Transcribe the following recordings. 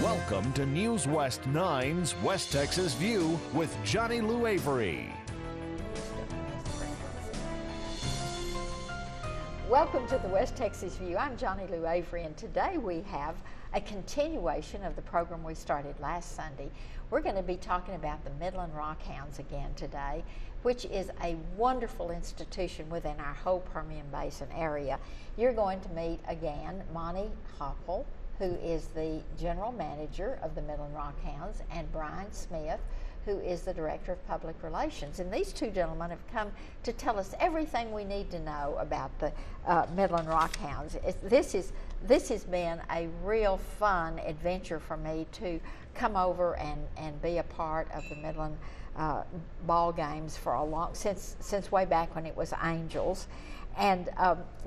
Welcome to News West 9's West Texas View with Johnny Lou Avery. Welcome to the West Texas View. I'm Johnny Lou Avery, and today we have a continuation of the program we started last Sunday. We're going to be talking about the Midland Rockhounds again today, which is a wonderful institution within our whole Permian Basin area. You're going to meet again Monty Hoppel, who is the general manager of the Midland Rockhounds, and Brian Smith, who is the director of public relations. And these two gentlemen have come to tell us everything we need to know about the Midland Rockhounds. This has been a real fun adventure for me to come over and be a part of the Midland ball games for a long, since way back when it was Angels. And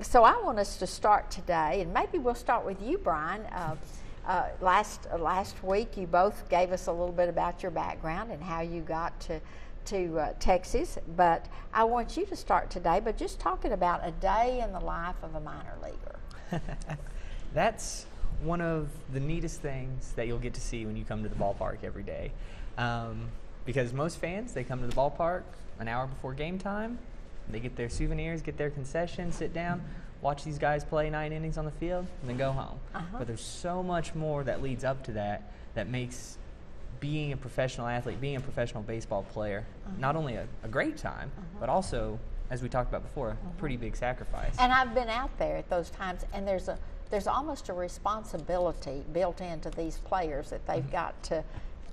so I want us to start today, and maybe we'll start with you, Brian. Last week you both gave us a little bit about your background and how you got to Texas, but I want you to start today by just talking about a day in the life of a minor leaguer. That's one of the neatest things that you'll get to see when you come to the ballpark every day, because most fans, they come to the ballpark an hour before game time. They get their souvenirs, get their concessions, sit down, watch these guys play 9 innings on the field, and then go home. But there's so much more that leads up to that makes being a professional athlete, being a professional baseball player, not only a great time, but also, as we talked about before, a pretty big sacrifice. And I've been out there at those times, and there's almost a responsibility built into these players that they've got to,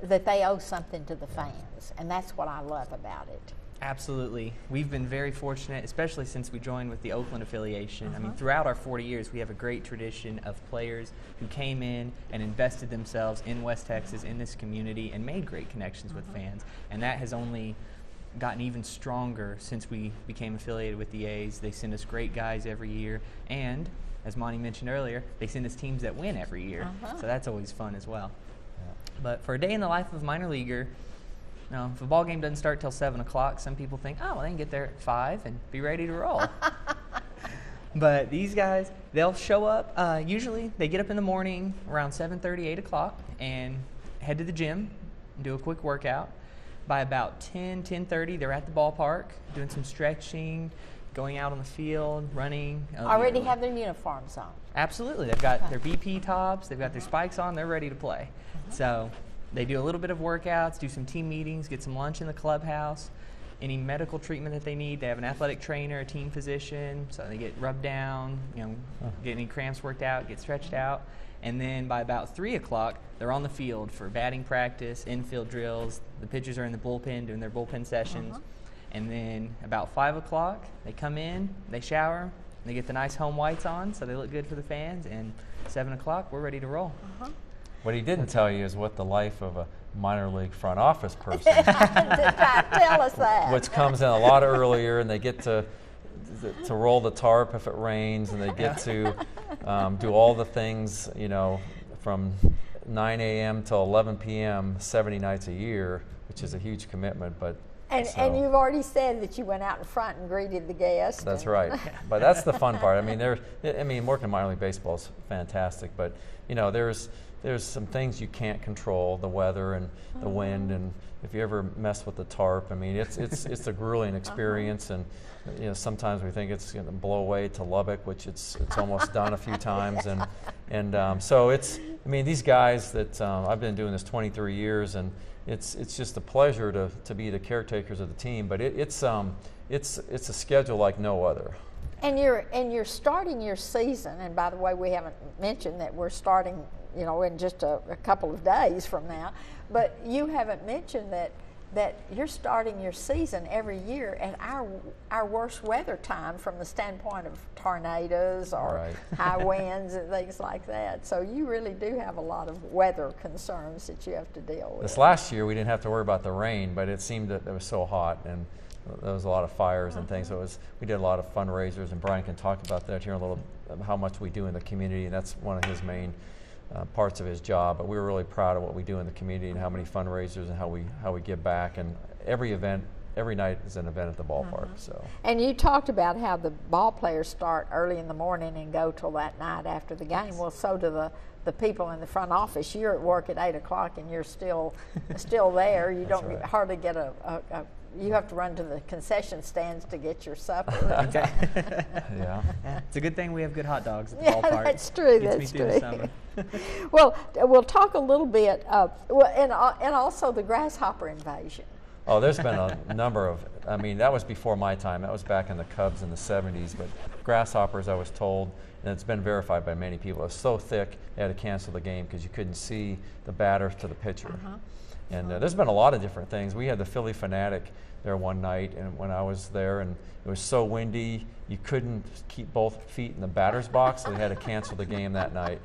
that they owe something to the fans, and that's what I love about it. Absolutely. We've been very fortunate, especially since we joined with the Oakland affiliation. I mean, throughout our 40 years, we have a great tradition of players who came in and invested themselves in West Texas, in this community, and made great connections with fans. And that has only gotten even stronger since we became affiliated with the A's. They send us great guys every year, and as Monty mentioned earlier, they send us teams that win every year. So that's always fun as well. But for a day in the life of a minor leaguer, now, if a ball game doesn't start till 7 o'clock, some people think, oh, well, they can get there at 5 and be ready to roll. But these guys, they'll show up. Usually, they get up in the morning around 7:30, 8 o'clock, and head to the gym and do a quick workout. By about 10:30, they're at the ballpark doing some stretching, going out on the field, running. Already have their uniforms on. Absolutely. They've got their BP tops. They've got their spikes on. They're ready to play. So they do a little bit of workouts, do some team meetings, get some lunch in the clubhouse. Any medical treatment that they need, they have an athletic trainer, a team physician, so they get rubbed down, get any cramps worked out, get stretched out. And then by about 3 o'clock, they're on the field for batting practice, infield drills. The pitchers are in the bullpen doing their bullpen sessions. And then about 5 o'clock, they come in, they shower, they get the nice home whites on, so they look good for the fans. And 7 o'clock, we're ready to roll. What he didn't tell you is what the life of a minor league front office person Tell us that. which comes in a lot earlier, and they get to roll the tarp if it rains, and they get to do all the things, from 9 a.m. till 11 p.m. 70 nights a year, which is a huge commitment. But and you've already said that you went out in front and greeted the guests. That's right. But that's the fun part. I mean, working minor league baseball is fantastic, but there's some things you can't control, the weather and the wind, and if you ever mess with the tarp, I mean, it's a grueling experience, and sometimes we think it's going to blow away to Lubbock, which it's almost done a few times, and so these guys that I've been doing this 23 years, and it's just a pleasure to be the caretakers of the team, but it's a schedule like no other. And you're starting your season, and by the way, we haven't mentioned that we're starting in just a couple of days from now. But you haven't mentioned that you're starting your season every year at our worst weather time from the standpoint of tornadoes or high winds and things like that. So you really do have a lot of weather concerns that you have to deal with. This last year we didn't have to worry about the rain, but it seemed that it was so hot, and there was a lot of fires and things. So we did a lot of fundraisers, and Brian can talk about that here a little, how much we do in the community, and that's one of his main parts of his job. But we were really proud of what we do in the community and how many fundraisers and how we give back. And every event every night is an event at the ballpark. So. And you talked about how the ball players start early in the morning and go till that night after the game. Well, so do the people in the front office. You're at work at 8 o'clock and you're still there. You don't right. hardly get you have to run to the concession stands to get your supper. Okay. Yeah. It's a good thing we have good hot dogs at the Yeah, ballpark. that's true. Gets me That's through true. the summer. Well, we'll talk a little bit and also the grasshopper invasion. Oh, there's been a number of, I mean, that was before my time. That was back in the Cubs in the 70s. But grasshoppers, I was told, and it's been verified by many people, it was so thick they had to cancel the game because you couldn't see the batter to the pitcher. And there's been a lot of different things. We had the Philly Fanatic there one night, and when I was there, and it was so windy, you couldn't keep both feet in the batter's box, so they had to cancel the game that night.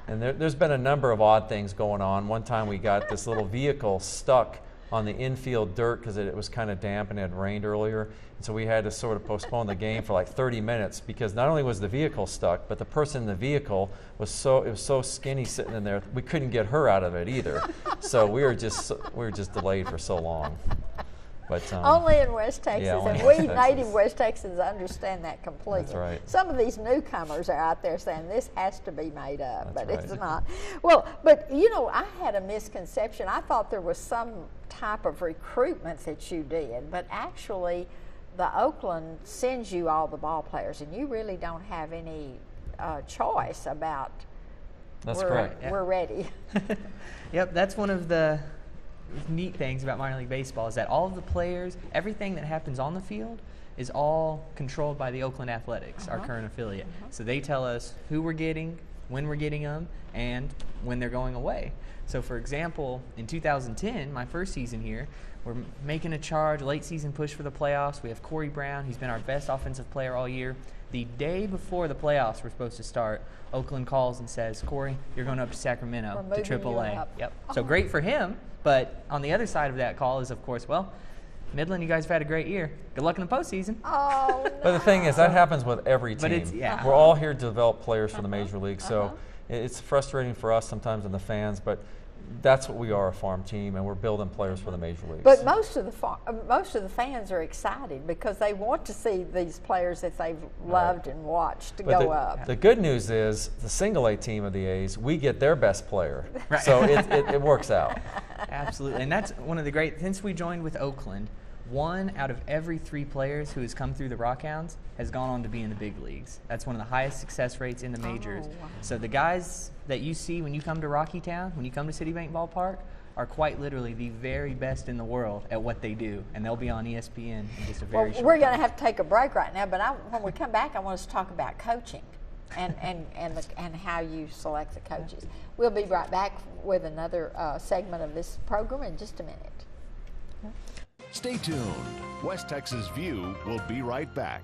And there's been a number of odd things going on. One time we got this little vehicle stuck on the infield dirt because it was kind of damp and it had rained earlier. And so we had to sort of postpone the game for like 30 minutes because not only was the vehicle stuck, but the person in the vehicle was so skinny sitting in there, we couldn't get her out of it either. So we were just delayed for so long. But only in West Texas, only and in we West Texas. native West Texans understand that completely. That's right. Some of these newcomers are out there saying this has to be made up, That's but right. it's not. Well, but you know, I had a misconception. I thought there was some type of recruitment that you did, but actually the Oakland sends you all the ball players, and you really don't have any choice about That's correct. we're ready. Yep, that's one of the neat things about minor league baseball is that all of the players, everything that happens on the field is all controlled by the Oakland Athletics, our current affiliate. So they tell us who we're getting, when we're getting them, and when they're going away. So for example, in 2010, my first season here, we're making a charge, late season push for the playoffs. We have Corey Brown. He's been our best offensive player all year. The day before the playoffs were supposed to start, Oakland calls and says, Corey, you're going up to Sacramento We're to moving you AAA. up. Yep. So great for him, but on the other side of that call is, of course, well, Midland, you guys have had a great year. Good luck in the postseason. Oh, no. But the thing is, that happens with every team. But it's- yeah. We're all here to develop players for the major leagues, so it's frustrating for us sometimes and the fans, but that's what we are, a farm team, and we're building players for the major leagues. But most of the fans are excited because they want to see these players that they've loved and watched to But go up. The good news is the single A team of the A's, we get their best player. Right. So it works out. Absolutely. And that's one of the great, since we joined with Oakland, 1 out of every 3 players who has come through the Rockhounds has gone on to be in the big leagues. That's one of the highest success rates in the majors. Oh, wow. So the guys that you see when you come to Rocky Town, when you come to Citibank Ballpark, are quite literally the very best in the world at what they do. And they'll be on ESPN in just a very short We're going to time. have to take a break right now, but when we come back, I want us to talk about coaching and how you select the coaches. We'll be right back with another segment of this program in just a minute. Stay tuned. West Texas View will be right back.